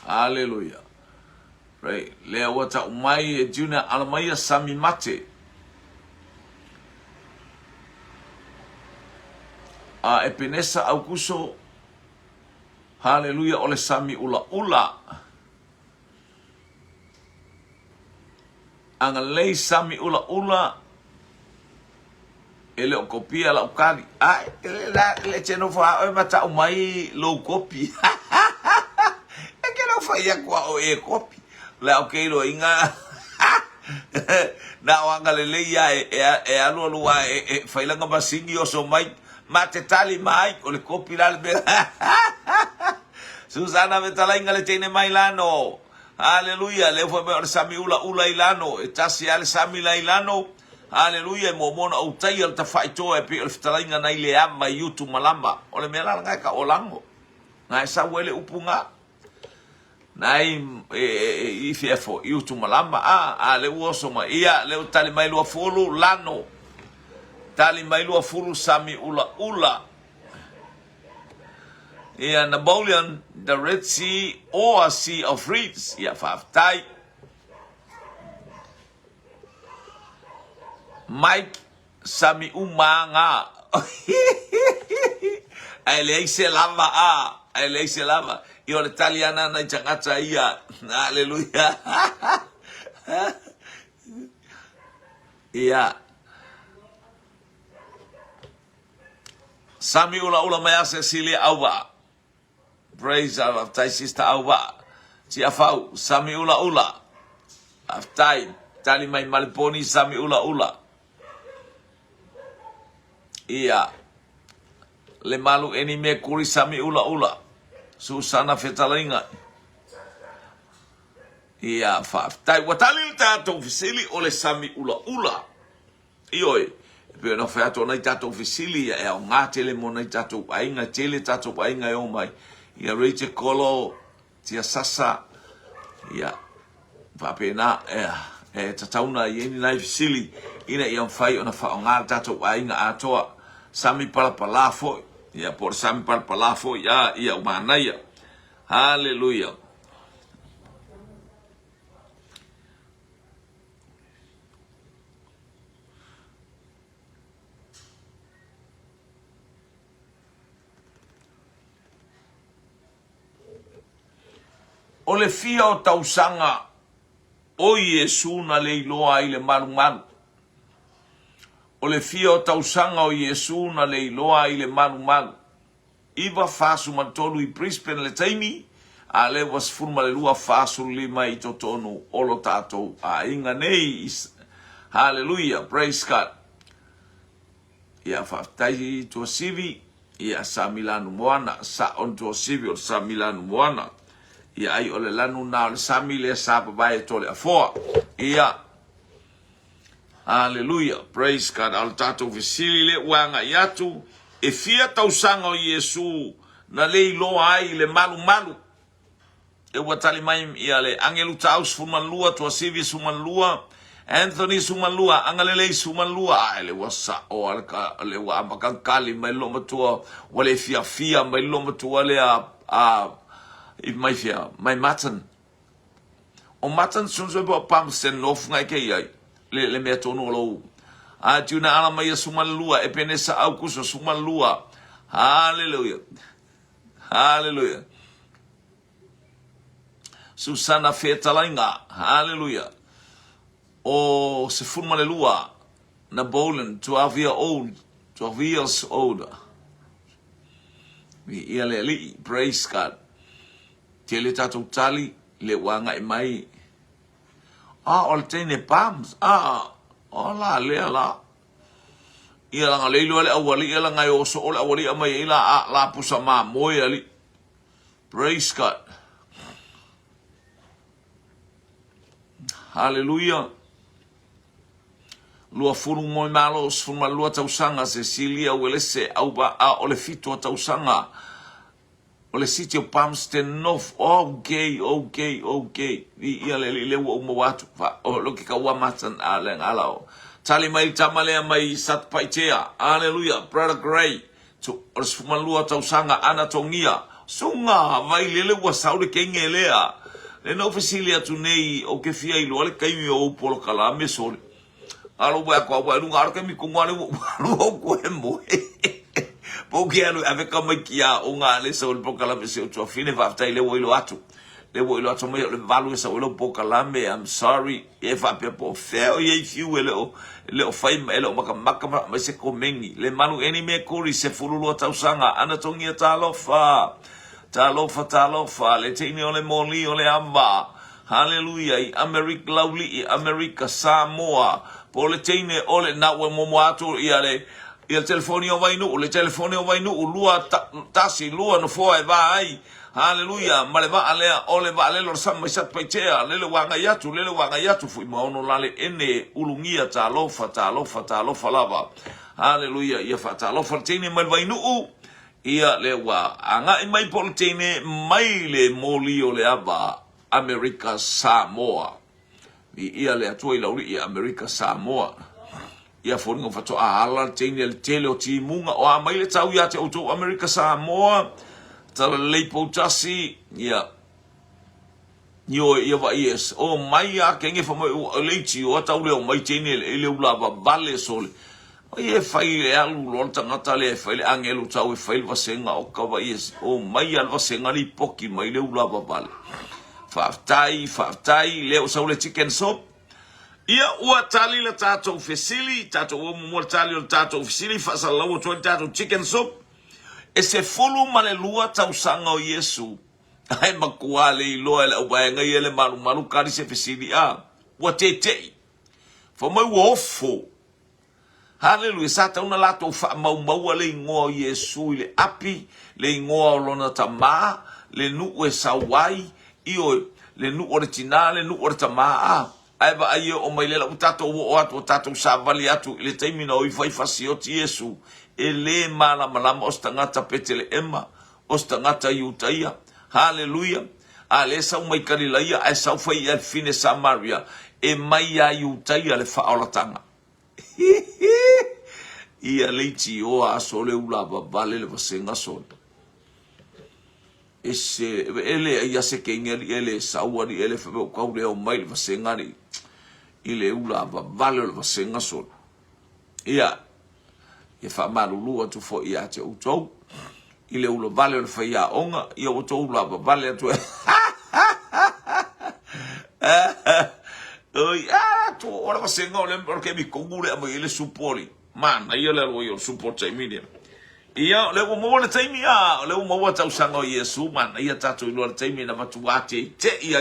Hallelujah. Right. Lea wata umai e juna alamaya sami mate. A e penesa au kuso. Hallelujah ole sami ula ula. Anga lei sami ula ula. Ele o kopia la ukari. Ai, le cheno fa o mata umai lo kopi. E que não fai kwa o e kopi. La o keiro inga. Na wanga le leia e alo lua e failanga masingi o so mai mate tali mai o le kopi la le. Susana metala inga le tene mai lano. Hallelujah, le fue ver sami ula ula ilano, etasi al sami la ilano. Hallelujah, mo mona o tai al tafaito e pe fitalinga na ile ama yutu malamba. Ole mela nga ka olango. Na esa wele upunga. Nai ifefo yutu malamba le woso ma ia le tali mai lua fulu lano. Tali mai lua fulu sami ula ula. Ia Napoleon, the Red Sea or a Sea of Reeds. Ia whaftai. Mike sami umanga. Ele eise lava ele eise lava. Io l'italiana na changata ia. Hallelujah. Ia. Sami ula ula mea Cecilia awa. Praise our aftai sister awa. Si afau sami ula ula. Aftai tali mai maliponi sami ula ula. Ia. Le malu eni me kuri sami ula ula. Susana fetalinga. Ia fa aftai watali tato fisili ole sami ula ula. Ioi. Pe no fa to nei tato fisili e o ngate le mo nei tato ainga tele tato ainga e o mai. Ia reite kolo tia sasa ia papena tatauna ieni life silly ina ia fai ona fa nga tato ainga atoa sami pala fo ia por sami pala fo ia umanaia. Hallelujah. O le fia o tausanga o Yesu na le iloa i le maru. O le fia o tausanga o Yesu na le iloa i le maru. Iwa fasu mantolu I Brisbane le taimi, a le was furma le lua fasu lima I totonu olo tatou a inga nei. Hallelujah, praise God. Ia whaftai tua sivi, ia sa milanu moana, sa on tua sivi o sa milanu moana. Ia ai ole lanu na ole sami le sa papai tole afoa. Ia. Hallelujah. Praise God. Al tato visili le wanga yatu. E fia tausanga o Yesu na le iloa ai le malu. E watali mai ia le angelu taus fumanlua tua sivi sumanlua. Anthony sumanlua. Angalele sumanlua. Ai le wasa o alka le wa amakankali mai loma tua. Wale fia mai loma tua le I mai fia, mai matan. O matan sunso bo pam sen nof ngai ke ai. Le mea tonu lo. A tuna ala mai sumalua e penesa au kuso sumalua. Hallelujah. Hallelujah. Susana fetalainga. Hallelujah. o se fulmane lua na Boland, 12 years old. Ia le li, praise God. Te le tatou tali, le wanga e mai. O le teine palms, o la lea la. Ia langa leilu ale awali, ia langa i oso ole awali amai ila la pusa maa moe ali. Praise God. Hallelujah. Lua furu moi malo, furu lua tausanga, Cecilia Welese, auba ole fito tausanga. Ole City of Palmston North, okay. Ia le uma watu, o loki ka wamatan aleng alao. Tali mai tamale mai sat paitea, hallelujah, Brother Gray, to lua tausanga, anatongia, sunga, vai lele wa saule kenge lea. Le no fasilia tu nei, o ke fia ilo, ale kaimi o polo kalame sole. Alo ba ko ba lunga ar kami kungwane lo ko mo. Porque alo ave kama kia o nga le so po kalame se o fine va tai le wo ilo atu. Le wo ilo atu me le valu sa ilo po kalame. I'm sorry if I people fail ye if you le fai me lo maka me se komengi. Le malu eni me kori se fululu tausanga anatongia talofa. Talofa le tini ole moli ole amba. Hallelujah. America lovely, America Samoa. Po le teine ole na we mo atu ia le telefoni o vainu, le telefoni o vainu lua tasi lua no fo e vai. Hallelujah. Male va alea ole va ale lo sama sat paitea lele wanga yatu fu maono lale ene ulungia talofa lava. Hallelujah. Ia fa talofa teine mal vainu ia le wa anga i mai po le teine mai le moli o le ava America Samoa. Ia le atua i lauri i America Samoa. Ia fōringa whato a ala teine le tele o ti munga o a mai le tau ia te auto America Samoa. Tala leipo tasi. Ia. Ia wa ies. O mai a kenge whamai o leiti o atau leo mai teine le ulava vale sole. O ie whai le alu lor tangata le whai le angelu tau e whai wasenga o kawa ies. O mai al wasenga li poki mai le ulava vale. Whaftai, leo sau le chicken soup. Ia ua tali le tatou fesili, tatou o mua tali le tatou fesili, whasa lau o tatou chicken soup. E se fulu male lua tau sanga o Yesu. Ai makua le iloa le au baenga i ele malu kari se fesili ua te. Whamai ua ofo. Hallelujah, sa tau na lato wha mau le ingoa o Yesu, le api, le ingoa o lona tamaa, le nu e sawai, io le nu ore tina le nu ore tamaa ai va ai o mai le la tato o atu tato sa vali atu le taimina o i fasi o Yesu e le mala o stangata petele ema o stangata iutaia. Hallelujah. A le sa mai karilaia ai sa fai al fine Samaria e mai a iutaia le faaolatanga. Ia leiti o a sole ulava vale le vasenga sole. Ese ele ia se kengeli ele sauari ele fe ko le o mai vasengani ile ula vale le vasenga so ia fa malulu atu fo ia te utou ile ula vale le fa ia onga ia o tou la vale atu oi tu ora vasenga ole porque mi kongule amo ile supori man ia le o support media. Ia le mo le taimi le mo tau sanga o Yesu man ia tatu i le taimi na matuate te ia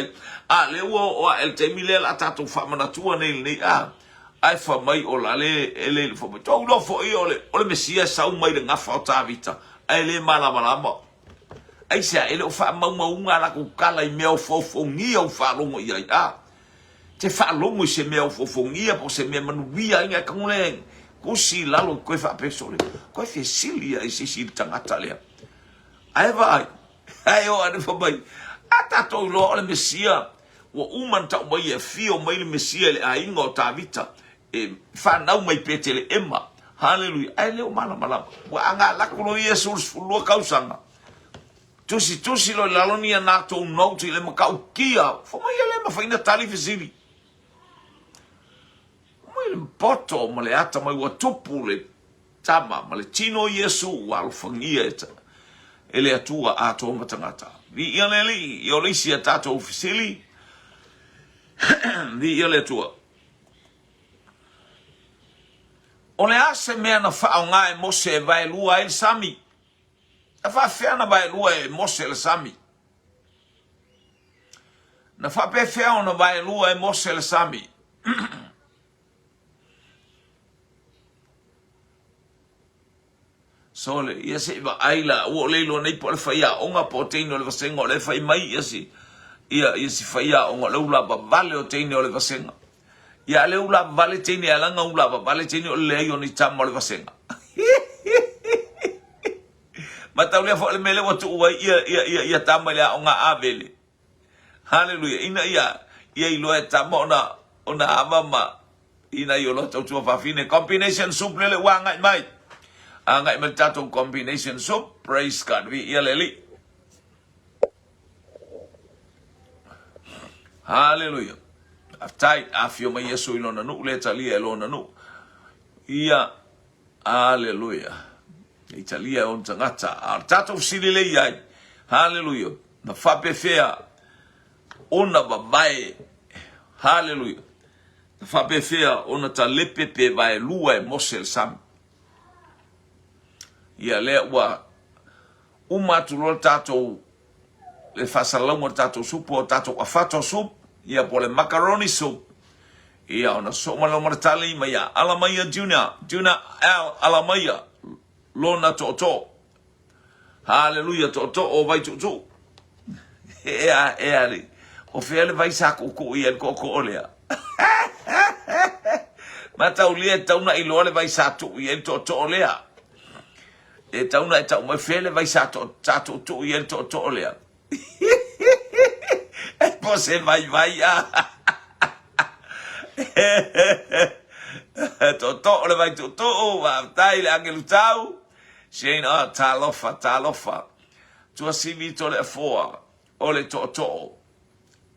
le o el taimi le la tatu fa mana tua nei ai fa mai o la le ele fo to no fo i ole mesia sa mai de ngafa o tavita ai le mala ai sia ele o fa mau ngala ku kala i meo fo ngia o fa longo ia te fa longo se meo fo ngia po se me manu via inga kanguleng kusi lalo koe fa pesole koe fe silia isi si tangata lea ai vai ai o ane fa mai atato lo ole mesia wa uman ta mai e fio mai le mesia le ainga o tavita e fa nau mai petele ema. Hallelujah. Ai leo mala wa anga lakulo Yesu lo kausanga tusi lo lalonia na to noti le makau kia fo mai le ma faina tali visili poto ma le ata mai ua tupu le tama ma le tino Yesu wa alfangia ele atua ato matangata vi ianeli yo lisi atato ofisili vi ele atua O le ase mea na whaonga e Mose e vai lua e sami. Na whawhea na vai lua e Mose le sami. Na whapewhea o na vai lua e Mose le sami. So le ia se iwa aila o leilo nei po le whaia onga po teino le vasenga o le whai mai ia si. Ia si whaia onga leula ba vale o teino o le vasenga. Ia leula vale teino e alanga ula ba vale teino o le leo ni tamo le vasenga. Matau lea fo le mele watu ua ia tamo lea onga avele. Hallelujah. Ina ia ilo e tamo ona amama. Ina i olo tau tua whawhine. Combination soup lele ua ngai mai. Ngai mai tatou combination soup. Praise God. Vi ia leli. Hallelujah. Aftai afio mai Yesu ilo nanu. Le talia ilo nanu. Ia. Hallelujah. Italia on tangata. Tatou silile iai. Hallelujah. Na whape fea. Ona babae. Hallelujah. Na whape fea. Ona ta lepe pe vai lua e Mose sam. Ia lea ua. Umaturo tatou. Le whasalonga tatou supu o tatou afato sup. Ia po le macaroni soup. Ia ona somalo martali ma ia Alamaya Junior Alamaya lona toto. Hallelujah toto o vai tutu. Ea o fele vai saku ko ia ko olea. Mata ulia tauna ilole vai satu ia toto olea. E tauna tau mai fele vai satu tu ia toto olea. E pose vai ya. Toto le vai toto va tai le angelu tau. Shane talofa. Tua sivi tole foa. Ole toto.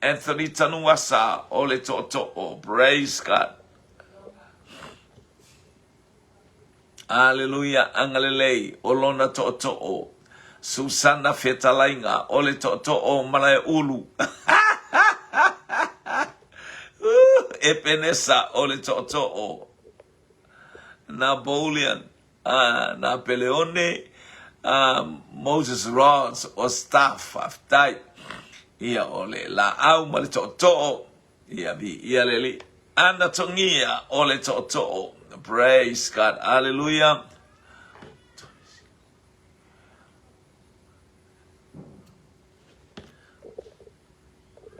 Anthony Tanuasa. Ole toto. Praise God. Hallelujah. Angalelei. Olona toto. Susana Fetalainga. Ole toto. Malaya ulu. Epenesa ole toto. Napoleon. Napoleone. Moses rods or staff of type. Ia ole la au male toto. Ia leli. Anatongia ole toto. Praise God. Hallelujah.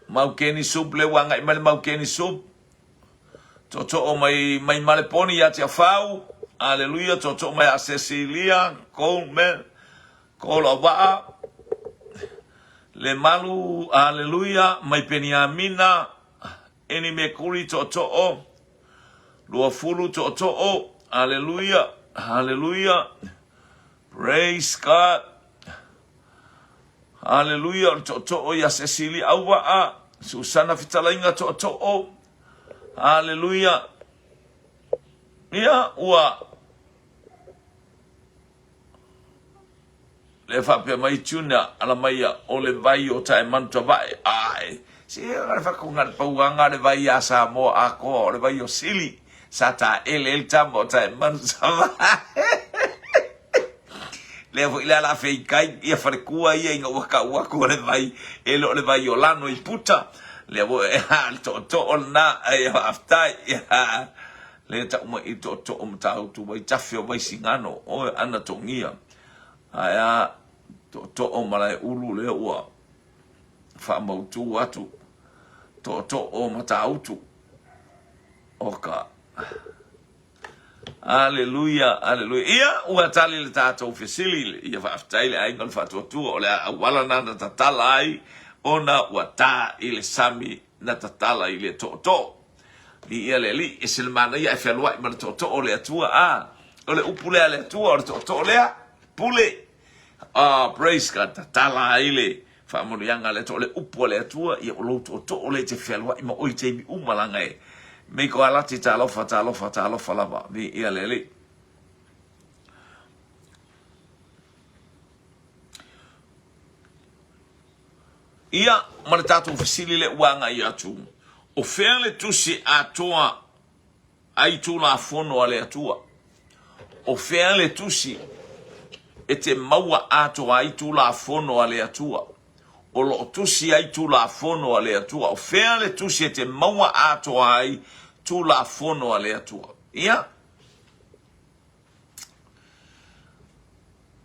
Maukeni soup le wanga i male maukeni soup. Toto o mai male poni ya te afau. Hallelujah. Toto o mai a Cecilia. Coleman. Kola waa. Le malu. Hallelujah. Mai Peniamina. Eni me kuri toto o. Lua fulu toto o. Hallelujah. Hallelujah. Praise God. Hallelujah. Toto o ya Cecilia awa. Susana Fitalainga toto o. Hallelujah. Ia ua. Le whapea mai tuna Alamaya o le vai o tae mantua vai. Ai. Si le whakunga pauanga le vai a Samoa a ko le vai o sili. Sa ta el tamo o tae mantua vai. Le fu ila la fei kai ia wharekua ia inga waka ko le vai. Elo le vai o lano i puta. Le vo e ha to o na e aftai ia. Le ta uma i to o mtau tu vai tafe o vai singano o ana tongia. Aya to o malai ulu le ua. Fa mautu atu. To o matau tu. Oka. Hallelujah, hallelujah. Ia ua tali le tatou fesili ia fa aftai le ainga le fatu tu o le awala na tatala ai ona ua ta i le sami na tatala i le to. Ia le li e silmana ia e whelua i mana to o le atua a. O le upule le atua o le to lea. Pule. Praise God. Tatala i le whamurianga le to le upu le atua ia o lo to o le te whelua i ma oi te mi umalanga e. Me ko alati talofa lava. Ia le li. Ia mana tatou fesili le uanga i atu. O fea le tusi atoa ai tu la fono ale atua. o fea le tusi e te maua ato ai tu la fono a le atua. O lo tusi ai tu la fono a le atua. O fea le tusi e te maua ato ai tu la fono a le atua. Ia?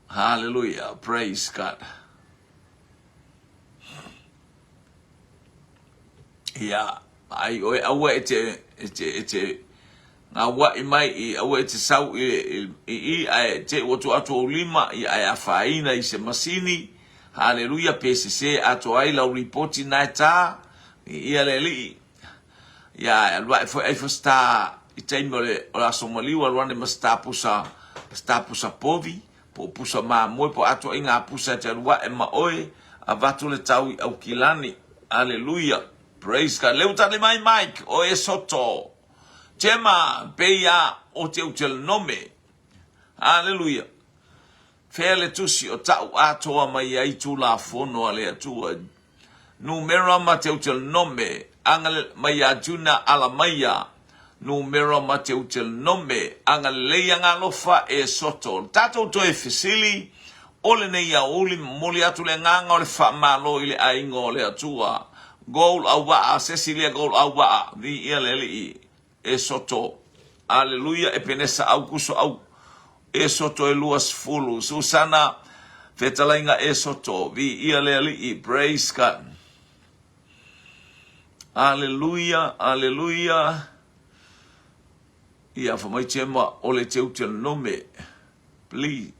Hallelujah. Praise God. Ia. Ai oe aua e te nga wa i mai I awe te sau I te watu ato o lima I ai awhaina I se masini. Hallelujah, PCC ato ai lau ripoti nai tā. I ale li. Ia, alwa e fasta I taimi o la somaliwa alwane ma sta pusa povi. Po pusa maa moe po ato inga pusa te alwa e ma oe. A vatu le tau I au kilani. Hallelujah. Praise God. Leu tale mai Mike o e soto. Tema peia o te utel nome. Hallelujah. Fele tusi o tau atoa mai ai tu la fono ale atua. Numera ma te utel nome. Angale mai a juna ala maia. Numera ma te utel nome. Angale leia ngalofa e soto. Tato to e fisili. Ole ne ia uli moli atu le nganga o le wha malo ile a ingo o le atua. Gol au waa, Cecilia gol au waa. Vi ia le li e soto. Aleluia, e penesa au kuso au. E soto e luas fulu. Susana, fetalainga e soto. Vi ia le li praise God. Aleluia, aleluia. Ia famai chema ole te utel nome. Please.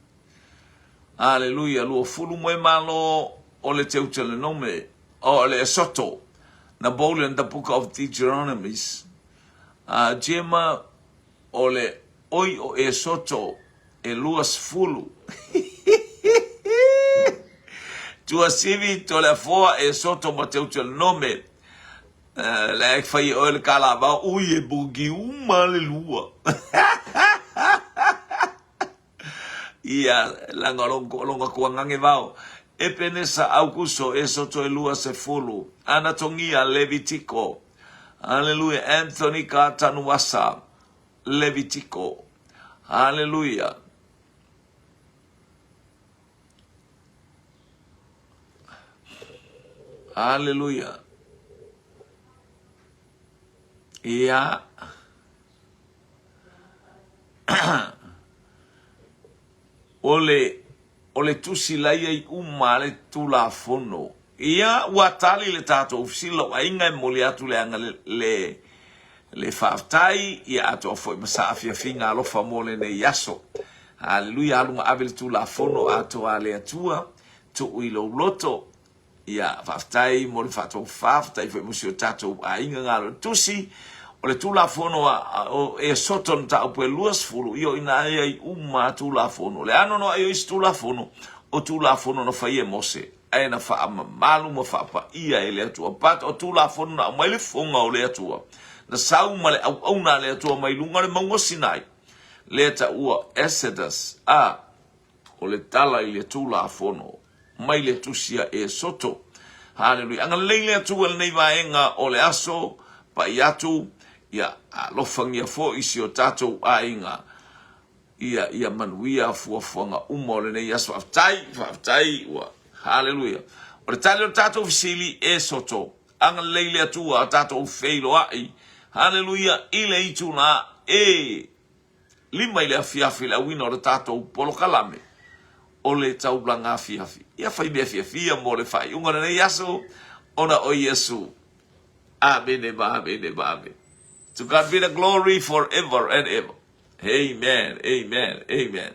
Aleluia, lua fulu moe malo ole te utel nome. Ole soto. Na bole in the book of Deuteronomy. Jema ole oi o e soto e luas fulu. Tua sivi to le foa e soto ma te utel nome. Le fai o le kalaba ui e bugi uma le lua. Ia langa longa kuangange vau. E penesa au kuso e soto e lua se fulu. Anatongia Levitico. Hallelujah. Anthony Katanuasa. Levitico. Hallelujah. Hallelujah. Yeah. Ole tusi lai ai umale tu la fono. Ia watali le tato ufsilo a inga moli atu le anga le whaftai ia ato foi masafia finga alofa mole ne yaso. Hallelujah, alunga abel tu la fono ato ale atua tu uilo loto. Ia whaftai mole fato whaftai foi musio tato a inga ngalo tusi. Ole tu la fono o e soton ta o luas fulu io ina ai uma tu la fono. Le ano no ai tu la fono o tu la fono no fai e mose. Ai na fa malu mo fa pa ia ele atua pat o tu la fono na mai le fonga o le atua. Na sau male au na le atua mai lunga le mango sinai. Le ta ua Exodus o le tala i le tu la fono. Mai le tusia e soto. Hallelujah. Anga leile atua le nei vaenga o le aso pa iatu. Ia alofangia fo isi o tatou a inga. Ia manuia fuafuanga umole ne yaso aftai ua. Hallelujah. O le tali o tatou fisili e soto. Anga leile atua tatou feilo ai. Hallelujah. Ile itu na lima ile afiafi la wina o le tatou polo kalame. O le tau blanga afiafi. Ia fai me afiafia mo le fai. Unga ne yaso ona o Yesu. Amen. To God be the glory forever and ever. Amen. Amen. Amen.